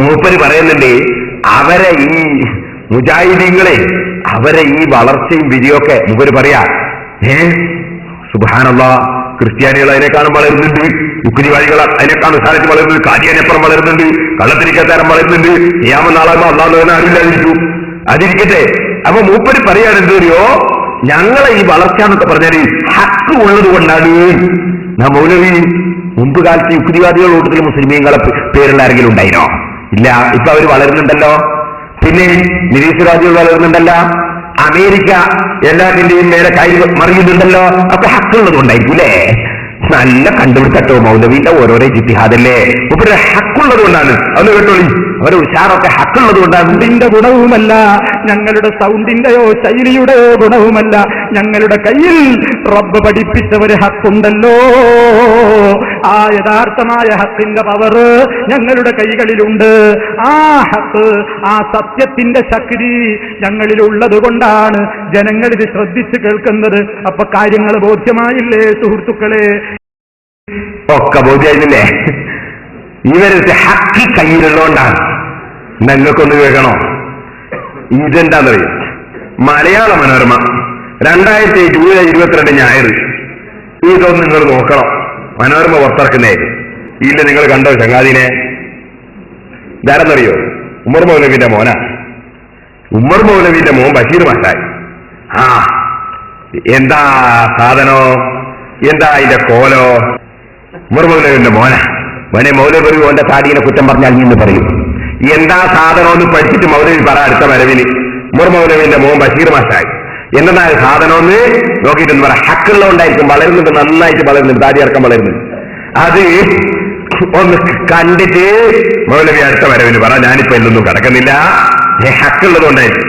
മൂപ്പര് പറയുന്നുണ്ട്, അവരെ ഈ മുജാഹിദീങ്ങളെ അവരെ ഈ വളർച്ചയും വിജയൊക്കെ മൂപ്പര് പറയാ, സുബ്ഹാനല്ലാഹ്, ക്രിസ്ത്യാനികൾ അതിനേക്കാളും വളരുന്നുണ്ട്, യുക്തിവാദികൾ അതിനേക്കാളും സ്ഥാനത്ത് വളരുന്നുണ്ട്, കാദിയാനപ്പുറം വളരുന്നുണ്ട്, കള്ളത്തിരിക്കത്താരം വളരുന്നുണ്ട്, ചെയ്യാമെന്നാളാകുമ്പോ അള്ളാഹു അറിയില്ലാതിരിക്കും. അതിരിക്കട്ടെ. അപ്പൊ മൂപ്പര് പറയാണ്, എന്തോ ഞങ്ങളെ ഈ വളർച്ച എന്നൊക്കെ പറഞ്ഞാല് ഹക്ക് ഉള്ളത് കൊണ്ടാണ്. മൗലവി മുമ്പ് കാലത്ത് യുക്തിവാദികളുടെ കൂട്ടത്തിൽ മുസ്ലിമീങ്ങളെ പേരുള്ള ആരെങ്കിലും ഉണ്ടായിരുന്നോ? ഇല്ല. ഇപ്പൊ അവര് വളരുന്നുണ്ടല്ലോ. പിന്നെ നിരീശ്വരവാദികൾ വളരുന്നുണ്ടല്ലോ. അമേരിക്ക എല്ലാത്തിന്റെയും മേലെ കൈ മറിയുന്നുണ്ടല്ലോ. അപ്പൊ ഹക്കുള്ളത് കൊണ്ടായിരിക്കും അല്ലേ? നല്ല കണ്ടുപിടുത്തട്ടോ മൗലവിന്റെ ഓരോരോ ജിത്തിഹാദല്ലേ. ഇവരുടെ ഹക്കുള്ളത് കൊണ്ടാണ്. അന്ന് കേട്ടോളി, അവരെ ഉഷാറൊക്കെ ഹക്കുള്ളത് കൊണ്ടാണ്. ഇതിന്റെ ഗുണവുമല്ല, ഞങ്ങളുടെ സൗണ്ടിന്റെയോ ശൈലിയുടെയോ ഗുണവുമല്ല, ഞങ്ങളുടെ കയ്യിൽ റബ്ബ് പഠിപ്പിച്ച ഒരു ഹക്കുണ്ടല്ലോ. ആ യഥാർത്ഥമായ ഹക്കിന്റെ പവർ ഞങ്ങളുടെ കൈകളിലുണ്ട്. ആ ഹക്ക്, ആ സത്യത്തിന്റെ ശക്തി ഞങ്ങളിലുള്ളത് കൊണ്ടാണ് ജനങ്ങൾ ഇത് ശ്രദ്ധിച്ച് കേൾക്കുന്നത്. അപ്പൊ കാര്യങ്ങൾ ബോധ്യമായില്ലേ സുഹൃത്തുക്കളെ? ഒക്കെ ബോധ്യമായില്ലേ? ഇവരുടെ ഹക്ക് കയ്യിലുള്ളതുകൊണ്ടാണ്. നിങ്ങൾക്കൊന്ന് കേൾക്കണോ? ഇതെന്താന്നറിയും? മലയാള മനോരമ 2000 ജൂലൈ 22 ഞായർ. ഇതൊന്നും നിങ്ങൾ നോക്കണം. മനോരമ പുറത്തിറക്കുന്നേ ഇല്ല. നിങ്ങൾ കണ്ടോ ചങ്ങാതിനെ? ഇതാരെന്നറിയോ? ഉമർ മൗലവിന്റെ മോനാ. ഉമർ മൗലവിന്റെ മോൻ ബഷീർ മാഷായി. എന്താ സാധനോ, എന്താ അതിന്റെ കോലോ? ഉമർ മൗലവിന്റെ മോനാ. മോനെ മൗലവി ഓന്റെ താടിയെ കുറ്റം പറഞ്ഞാൽ നീ എന്ന് പറയും. എന്താ സാധനമെന്ന് പഠിച്ചിട്ട് മൗലവി പറ അടുത്ത വരവിന്. ഉമർ മൗലവിന്റെ മോൻ ബഷീർ മാഷായി. എന്താ സാധനമെന്ന് നോക്കിയിട്ടൊന്ന് പറ. ഹക്കുള്ളതുകൊണ്ടായിരിക്കും വളരുന്നുണ്ട്, നന്നായിട്ട് വളരുന്നുണ്ട്, താടി ഇറക്കം വളരുന്നുണ്ട്. അത് ഒന്ന് കണ്ടിട്ട് മൗലവി അടുത്ത വരവിന് പറ. ഞാനിപ്പോ എന്നൊന്നും കിടക്കുന്നില്ല, ഹക്കുള്ളതുകൊണ്ടായിരിക്കും.